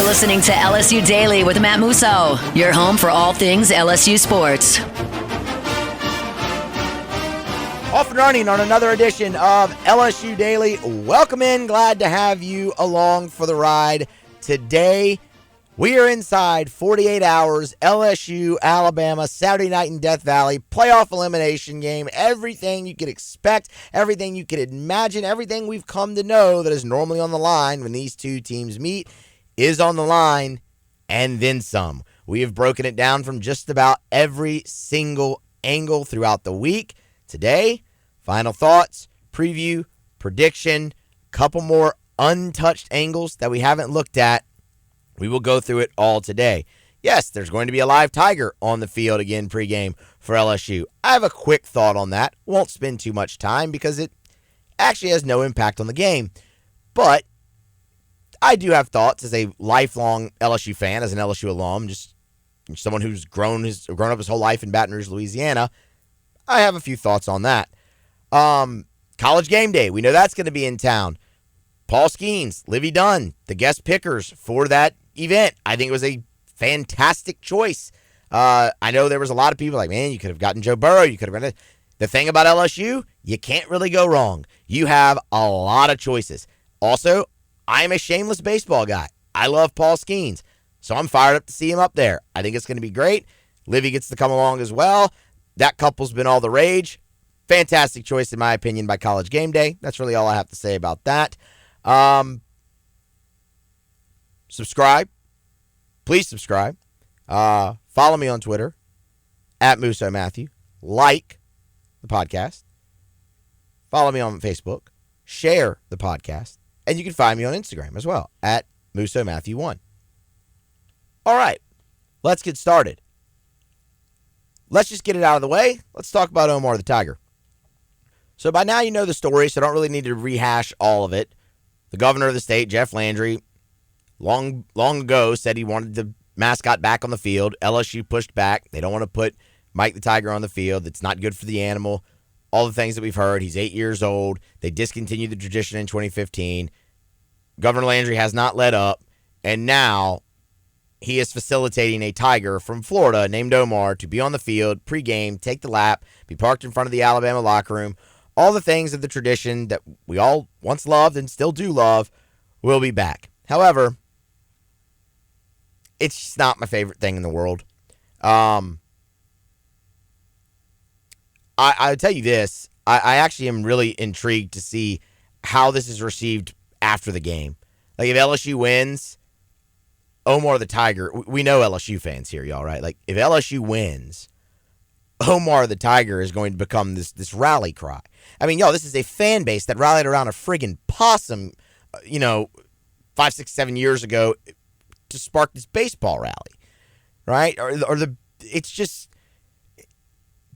listening to LSU Daily with Matt Musso, your home for all things LSU sports. Off and running on another edition of LSU Daily. Welcome in. Glad to have you along for the ride. Today, we are inside 48 hours. LSU-Alabama, Saturday night in Death Valley. Playoff elimination game. Everything you could expect, everything you could imagine, everything we've come to know that is normally on the line when these two teams meet is on the line, and then some. We have broken it down from just about every single angle throughout the week. Today, final thoughts, preview, prediction, couple more untouched angles that we haven't looked at. We will go through it all today. Yes, there's going to be a live Tiger on the field again pregame for LSU. I have a quick thought on that. Won't spend too much time because it actually has no impact on the game. But I do have thoughts as a lifelong LSU fan, as an LSU alum, just someone who's grown up his whole life in Baton Rouge, Louisiana. I have a few thoughts on that. College game day. We know that's going to be in town. Paul Skeens, Livy Dunn, the guest pickers for that event. I think it was a fantastic choice. I know there was a lot of people like, man, you could have gotten Joe Burrow. You could have gotten it. The thing about LSU, you can't really go wrong. You have a lot of choices. Also, I am a shameless baseball guy. I love Paul Skeens, so I'm fired up to see him up there. I think it's going to be great. Livy gets to come along as well. That couple's been all the rage. Fantastic choice, in my opinion, by College Game Day. That's really all I have to say about that. Subscribe. Please subscribe. Follow me on Twitter, @Musso Matthew. Like the podcast. Follow me on Facebook. Share the podcast. And you can find me on Instagram as well, @MussoMatthew1. All right, let's get started. Let's just get it out of the way. Let's talk about Omar the Tiger. So by now you know the story, so I don't really need to rehash all of it. The governor of the state, Jeff Landry, long ago said he wanted the mascot back on the field. LSU pushed back. They don't want to put Mike the Tiger on the field. It's not good for the animal. All the things that we've heard. He's 8 years old. They discontinued the tradition in 2015. Governor Landry has not let up, and now he is facilitating a Tiger from Florida named Omar to be on the field pregame, take the lap, be parked in front of the Alabama locker room. All the things of the tradition that we all once loved and still do love will be back. However, it's just not my favorite thing in the world. I'll tell you this. I actually am really intrigued to see how this is received after the game. Like, if LSU wins, Omar the Tiger, we know LSU fans here, y'all, right? Like, if LSU wins, Omar the Tiger is going to become this rally cry. I mean, y'all, this is a fan base that rallied around a friggin' possum, 5, 6, 7 years ago to spark this baseball rally, right? It's just,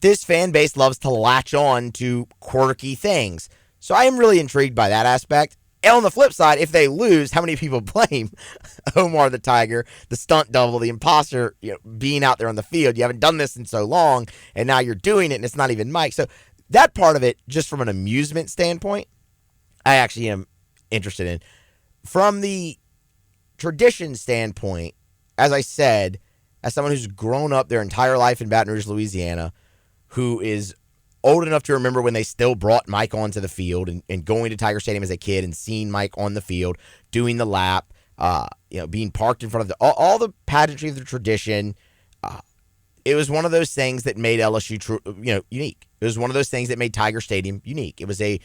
this fan base loves to latch on to quirky things. So I am really intrigued by that aspect. And on the flip side, if they lose, how many people blame Omar the Tiger, the stunt double, the imposter, being out there on the field? You haven't done this in so long, and now you're doing it, and it's not even Mike. So that part of it, just from an amusement standpoint, I actually am interested in. From the tradition standpoint, as I said, as someone who's grown up their entire life in Baton Rouge, Louisiana, who is old enough to remember when they still brought Mike onto the field and going to Tiger Stadium as a kid and seeing Mike on the field, doing the lap, being parked in front of all the pageantry of the tradition. It was one of those things that made LSU, unique. It was one of those things that made Tiger Stadium unique. It was a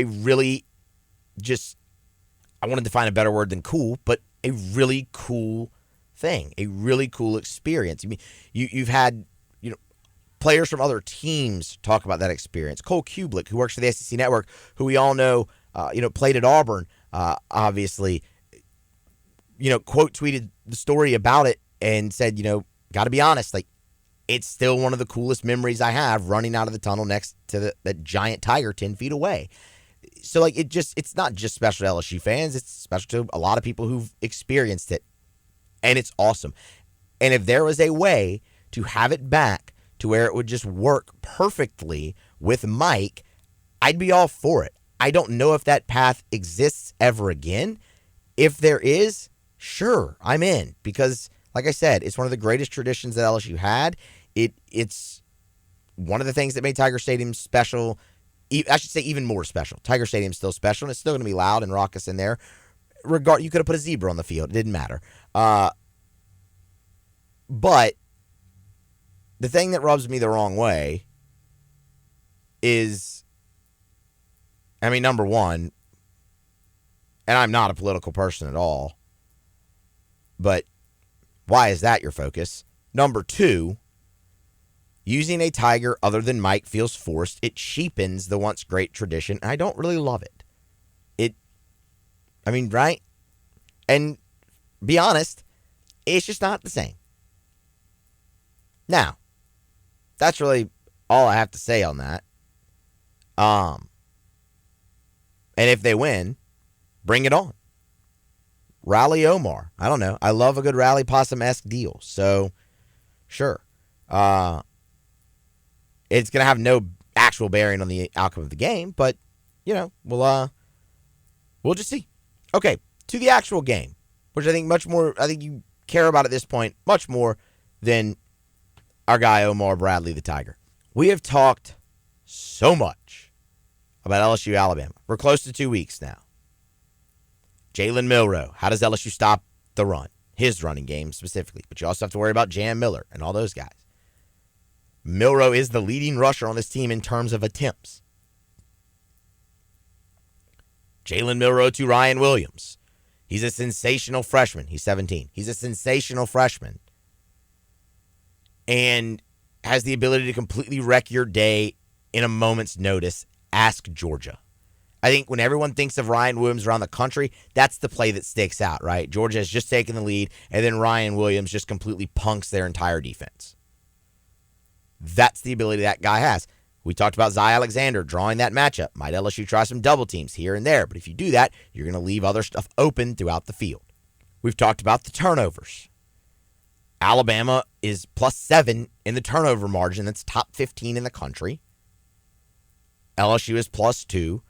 really just, I wanted to find a better word than cool, but a really cool thing, a really cool experience. I mean, you've had, players from other teams talk about that experience. Cole Kubelik, who works for the SEC Network, who we all know, played at Auburn, obviously, quote tweeted the story about it and said, got to be honest, like, it's still one of the coolest memories I have, running out of the tunnel next to that giant tiger 10 feet away. So, like, it's not just special to LSU fans. It's special to a lot of people who've experienced it, and it's awesome. And if there was a way to have it back to where it would just work perfectly with Mike, I'd be all for it. I don't know if that path exists ever again. If there is, sure, I'm in. Because, like I said, it's one of the greatest traditions that LSU had. It's one of the things that made Tiger Stadium special. I should say even more special. Tiger Stadium's still special, and it's still going to be loud and raucous in there. You could have put a zebra on the field. It didn't matter. But the thing that rubs me the wrong way is, number one, and I'm not a political person at all, but why is that your focus? Number two, using a Tiger other than Mike feels forced. It cheapens the once great tradition, and I don't really love it. Right? And be honest, it's just not the same. Now, that's really all I have to say on that. And if they win, bring it on. Rally Omar. I don't know. I love a good rally possum-esque deal. So, sure. It's going to have no actual bearing on the outcome of the game, but, we'll just see. Okay, to the actual game, which I think you care about at this point much more than our guy Omar Bradley the Tiger. We have talked so much about LSU-Alabama. We're close to 2 weeks now. Jalen Milroe, how does LSU stop the run? His running game specifically, but you also have to worry about Jam Miller and all those guys. Milroe is the leading rusher on this team in terms of attempts. Jalen Milroe to Ryan Williams. He's a sensational freshman. He's 17. He's a sensational freshman. And has the ability to completely wreck your day in a moment's notice. Ask Georgia. I think when everyone thinks of Ryan Williams around the country, that's the play that sticks out, right? Georgia has just taken the lead, and then Ryan Williams just completely punks their entire defense. That's the ability that guy has. We talked about Zy Alexander drawing that matchup. Might LSU try some double teams here and there, but if you do that, you're going to leave other stuff open throughout the field. We've talked about the turnovers. Alabama is +7 in the turnover margin. That's top 15 in the country. LSU is +2.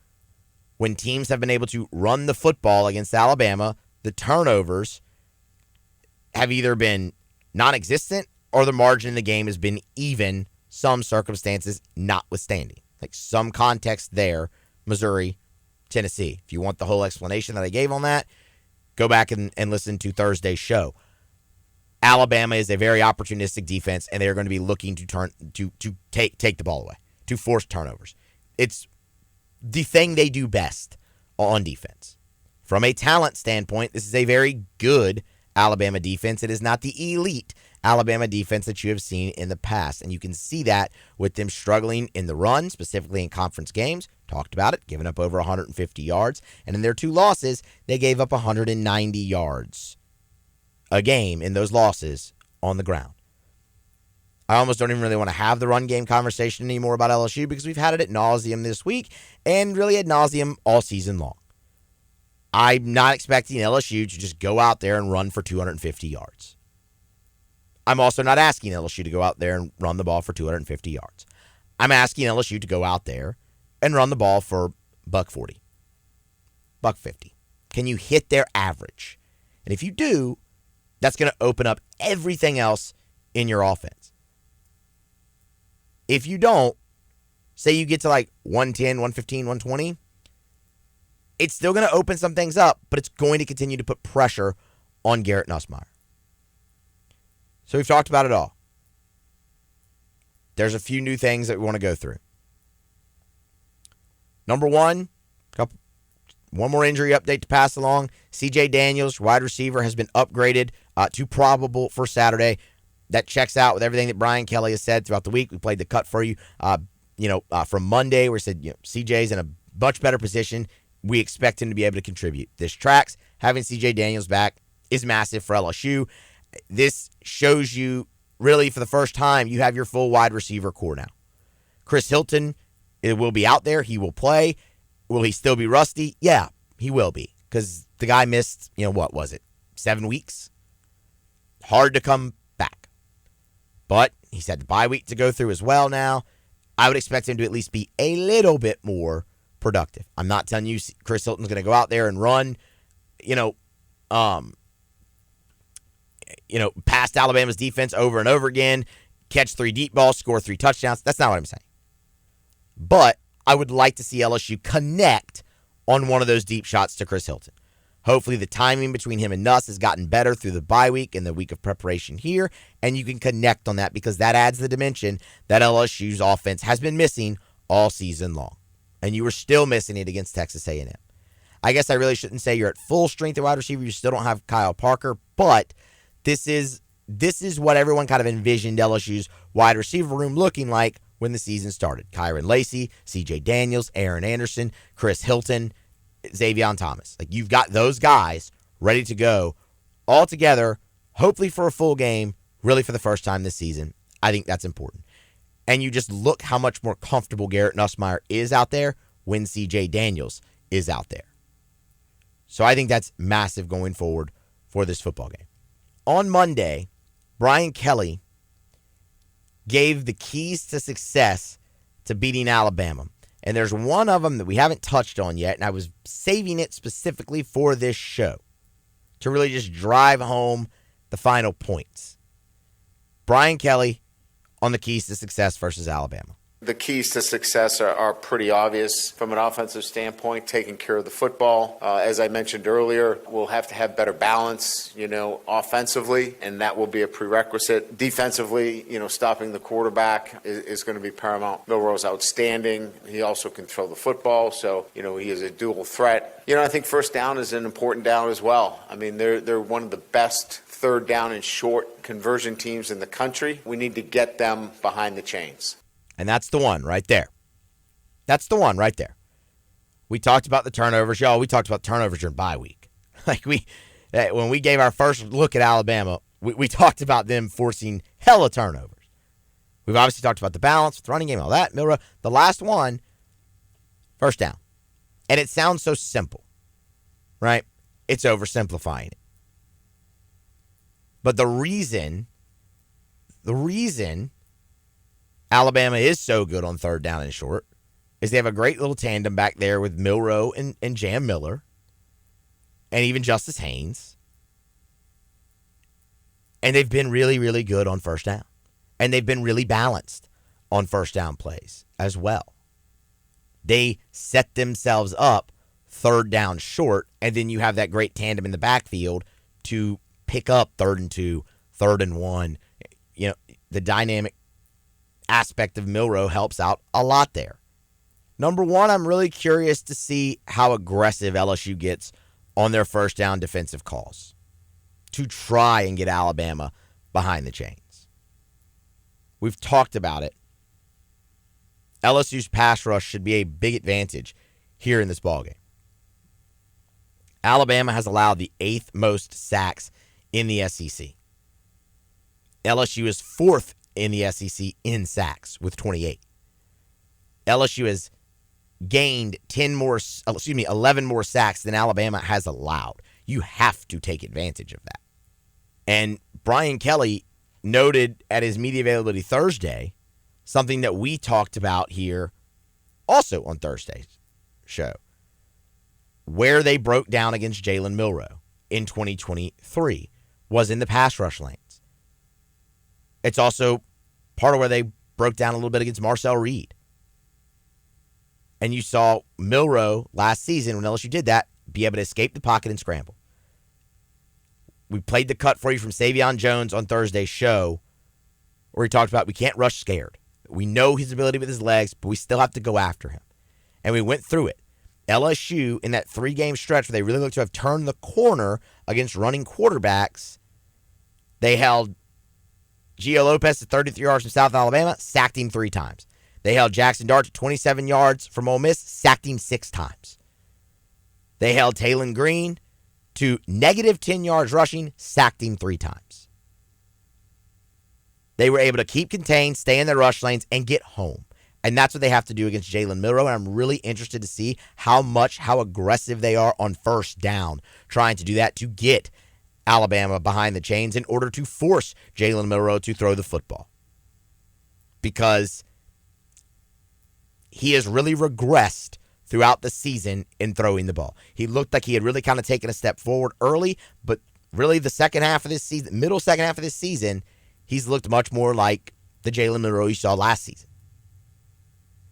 When teams have been able to run the football against Alabama, the turnovers have either been non-existent or the margin in the game has been even, some circumstances notwithstanding. Like some context there, Missouri, Tennessee. If you want the whole explanation that I gave on that, go back and listen to Thursday's show. Alabama is a very opportunistic defense, and they're going to be looking to take the ball away, to force turnovers. It's the thing they do best on defense. From a talent standpoint, this is a very good Alabama defense. It is not the elite Alabama defense that you have seen in the past, and you can see that with them struggling in the run, specifically in conference games. Talked about it, giving up over 150 yards, and in their 2 losses, they gave up 190 yards a game in those losses on the ground. I almost don't even really want to have the run game conversation anymore about LSU because we've had it ad nauseum this week and really ad nauseum all season long. I'm not expecting LSU to just go out there and run for 250 yards. I'm also not asking LSU to go out there and run the ball for 250 yards. I'm asking LSU to go out there and run the ball for $140, $150. Can you hit their average? And if you do, that's going to open up everything else in your offense. If you don't, say you get to like 110, 115, 120, it's still going to open some things up, but it's going to continue to put pressure on Garrett Nussmeier. So we've talked about it all. There's a few new things that we want to go through. Number one, one more injury update to pass along. C.J. Daniels, wide receiver, has been upgraded to probable for Saturday. That checks out with everything that Brian Kelly has said throughout the week. We played the cut for you, from Monday where he said, CJ's in a much better position. We expect him to be able to contribute. This tracks. Having C.J. Daniels back is massive for LSU. This shows you, really, for the first time, you have your full wide receiver core now. Chris Hilton will be out there. He will play. Will he still be rusty? Yeah, he will be. Because the guy missed, 7 weeks? Hard to come back. But he's had the bye week to go through as well now. I would expect him to at least be a little bit more productive. I'm not telling you Chris Hilton's going to go out there and run, past Alabama's defense over and over again, catch 3 deep balls, score 3 touchdowns. That's not what I'm saying. But I would like to see LSU connect on one of those deep shots to Chris Hilton. Hopefully the timing between him and Nuss has gotten better through the bye week and the week of preparation here, and you can connect on that because that adds the dimension that LSU's offense has been missing all season long. And you were still missing it against Texas A&M. I guess I really shouldn't say you're at full strength at wide receiver. You still don't have Kyle Parker, but this is what everyone kind of envisioned LSU's wide receiver room looking like when the season started. Kyron Lacey, C.J. Daniels, Aaron Anderson, Chris Hilton, Xavier Thomas. Like, you've got those guys ready to go all together, hopefully for a full game, really for the first time this season. I think that's important. And you just look how much more comfortable Garrett Nussmeier is out there when C.J. Daniels is out there. So I think that's massive going forward for this football game. On Monday, Brian Kelly gave the keys to success to beating Alabama. And there's one of them that we haven't touched on yet, and I was saving it specifically for this show to really just drive home the final points. Brian Kelly on the keys to success versus Alabama. The keys to success are pretty obvious from an offensive standpoint, taking care of the football. As I mentioned earlier, we'll have to have better balance, offensively, and that will be a prerequisite. Defensively, stopping the quarterback is going to be paramount. Milroe's outstanding. He also can throw the football, so, he is a dual threat. I think first down is an important down as well. I mean, they're one of the best third down and short conversion teams in the country. We need to get them behind the chains. And that's the one right there. That's the one right there. We talked about the turnovers. Y'all, we talked about turnovers during bye week. When we gave our first look at Alabama, we talked about them forcing hella turnovers. We've obviously talked about the balance with the running game, all that. Milroe, the last one, first down. And it sounds so simple, right? It's oversimplifying it. But the reason Alabama is so good on third down and short is they have a great little tandem back there with Milroe and Jam Miller and even Justice Haynes. And they've been really, really good on first down. And they've been really balanced on first down plays as well. They set themselves up third down short, and then you have that great tandem in the backfield to pick up 3rd and 2, 3rd and 1. The dynamic aspect of Milroe helps out a lot there. Number one, I'm really curious to see how aggressive LSU gets on their first down defensive calls to try and get Alabama behind the chains. We've talked about it. LSU's pass rush should be a big advantage here in this ballgame. Alabama has allowed the 8th most sacks in the SEC. LSU is 4th in the SEC in sacks with 28. LSU has gained 11 more sacks than Alabama has allowed. You have to take advantage of that. And Brian Kelly noted at his media availability Thursday something that we talked about here also on Thursday's show, where they broke down against Jalen Milroe in 2023 was in the pass rush lanes. It's also part of where they broke down a little bit against Marcel Reed. And you saw Milroe last season, when LSU did that, be able to escape the pocket and scramble. We played the cut for you from Savion Jones on Thursday's show, where he talked about we can't rush scared. We know his ability with his legs, but we still have to go after him. And we went through it. LSU, in that 3-game stretch where they really looked to have turned the corner against running quarterbacks, they held Gio Lopez to 33 yards from South Alabama, sacked him 3 times. They held Jackson Dart to 27 yards from Ole Miss, sacked him 6 times. They held Taylon Green to negative 10 yards rushing, sacked him 3 times. They were able to keep contained, stay in their rush lanes, and get home. And that's what they have to do against Jalen Milroe. And I'm really interested to see how aggressive they are on first down, trying to do that to get Alabama behind the chains in order to force Jalen Milroe to throw the football. Because he has really regressed throughout the season in throwing the ball. He looked like he had really kind of taken a step forward early, but really the second half of this season, middle second half of this season, he's looked much more like the Jalen Monroe you saw last season.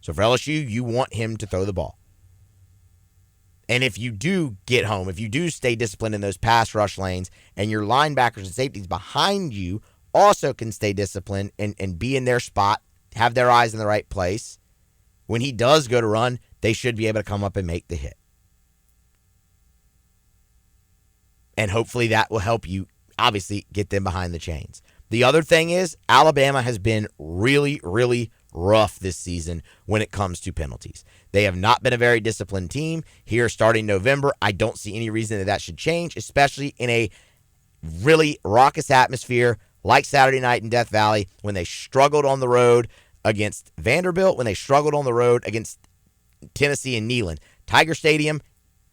So for LSU, you want him to throw the ball. And if you do get home, if you do stay disciplined in those pass rush lanes, and your linebackers and safeties behind you also can stay disciplined and be in their spot, have their eyes in the right place, when he does go to run, they should be able to come up and make the hit. And hopefully that will help you, obviously, get them behind the chains. The other thing is, Alabama has been really, really rough this season when it comes to penalties. They have not been a very disciplined team here starting November. I don't see any reason that should change, especially in a really raucous atmosphere like Saturday night in Death Valley when they struggled on the road against Vanderbilt, when they struggled on the road against Tennessee and Neyland. Tiger Stadium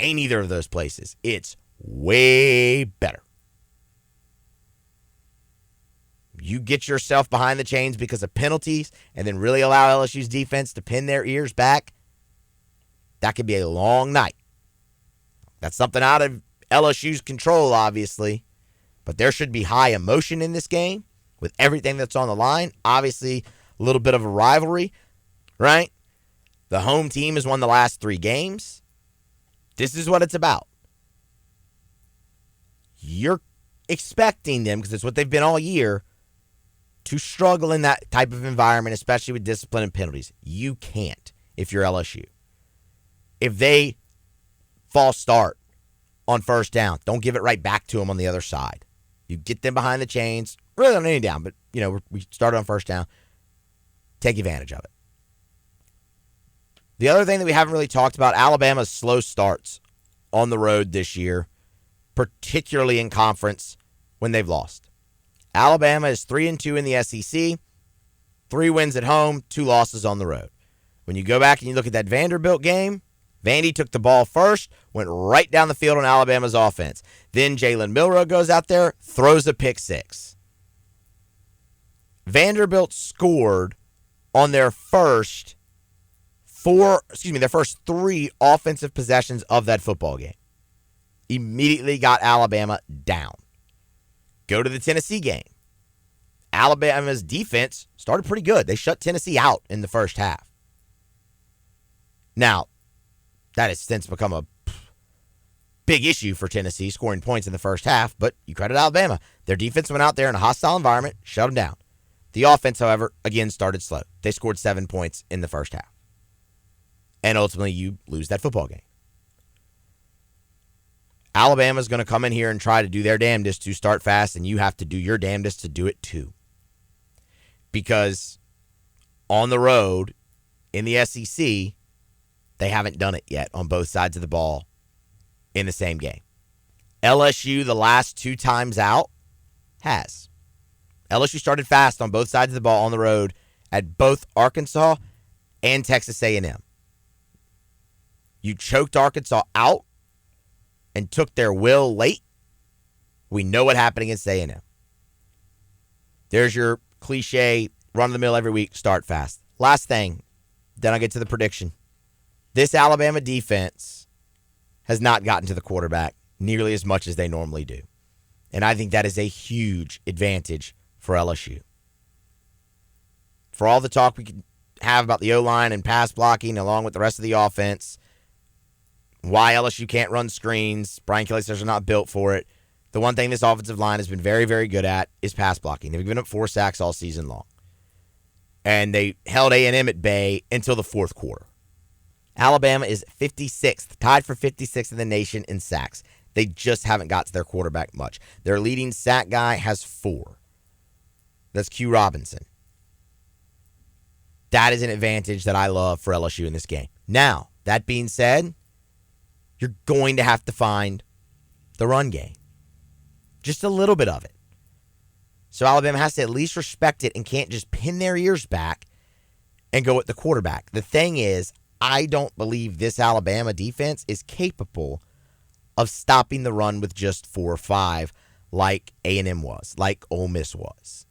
ain't either of those places. It's way better. You get yourself behind the chains because of penalties and then really allow LSU's defense to pin their ears back, that could be a long night. That's something out of LSU's control, obviously, but there should be high emotion in this game with everything that's on the line. Obviously, a little bit of a rivalry, right? The home team has won the last 3 games. This is what it's about. You're expecting them, because it's what they've been all year, to struggle in that type of environment, especially with discipline and penalties. You can't if you're LSU. If they false start on first down, don't give it right back to them on the other side. You get them behind the chains, really on any down, but we started on first down. Take advantage of it. The other thing that we haven't really talked about, Alabama's slow starts on the road this year, particularly in conference when they've lost. Alabama is 3-2 in the SEC, 3 wins at home, 2 losses on the road. When you go back and you look at that Vanderbilt game, Vandy took the ball first, went right down the field on Alabama's offense. Then Jalen Milroe goes out there, throws a pick 6. Vanderbilt scored on their first 3 offensive possessions of that football game. Immediately got Alabama down. Go to the Tennessee game. Alabama's defense started pretty good. They shut Tennessee out in the first half. Now, that has since become a big issue for Tennessee, scoring points in the first half, but you credit Alabama. Their defense went out there in a hostile environment, shut them down. The offense, however, again started slow. They scored 7 points in the first half. And ultimately, you lose that football game. Alabama's going to come in here and try to do their damnedest to start fast, and you have to do your damnedest to do it too. Because on the road in the SEC, they haven't done it yet on both sides of the ball in the same game. LSU, the last 2 times out, has. LSU started fast on both sides of the ball on the road at both Arkansas and Texas A&M. You choked Arkansas out and took their will late. We know what happened against A&M. There's your cliche, run-of-the-mill every week, start fast. Last thing, then I'll get to the prediction. This Alabama defense has not gotten to the quarterback nearly as much as they normally do. And I think that is a huge advantage for LSU. For all the talk we can have about the O-line and pass blocking along with the rest of the offense, why LSU can't run screens, Brian Kelly says they're not built for it. The one thing this offensive line has been very, very good at is pass blocking. They've given up 4 sacks all season long. And they held A&M at bay until the fourth quarter. Alabama is 56th, tied for 56th in the nation in sacks. They just haven't got to their quarterback much. Their leading sack guy has 4. That's Q Robinson. That is an advantage that I love for LSU in this game. Now, that being said, you're going to have to find the run game. Just a little bit of it. So Alabama has to at least respect it and can't just pin their ears back and go with the quarterback. The thing is, I don't believe this Alabama defense is capable of stopping the run with just 4 or 5 like A&M was, like Ole Miss was.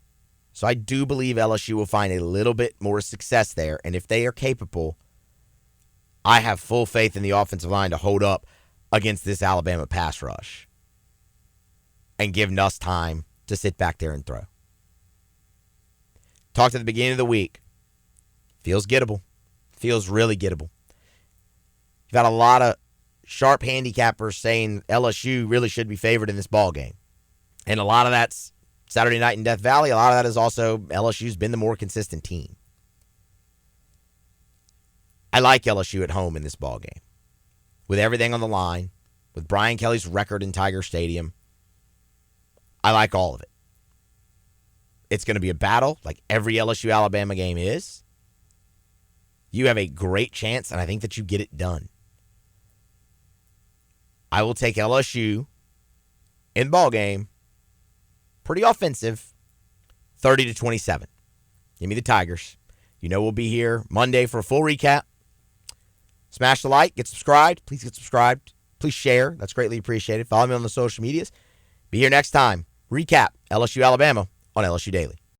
So I do believe LSU will find a little bit more success there. And if they are capable, I have full faith in the offensive line to hold up against this Alabama pass rush. and give Nuss time to sit back there and throw. Talked at the beginning of the week. Feels gettable. Feels really gettable. You've got a lot of sharp handicappers saying LSU really should be favored in this ball game. And a lot of that's Saturday night in Death Valley. A lot of that is also LSU's been the more consistent team. I like LSU at home in this ball game. With everything on the line, with Brian Kelly's record in Tiger Stadium, I like all of it. It's going to be a battle like every LSU-Alabama game is. You have a great chance, and I think that you get it done. I will take LSU in the ball game, pretty offensive, 30-27. Give me the Tigers. You know we'll be here Monday for a full recap. Smash the like, get subscribed. Please get subscribed. Please share. That's greatly appreciated. Follow me on the social medias. Be here next time. Recap LSU-Alabama on LSU Daily.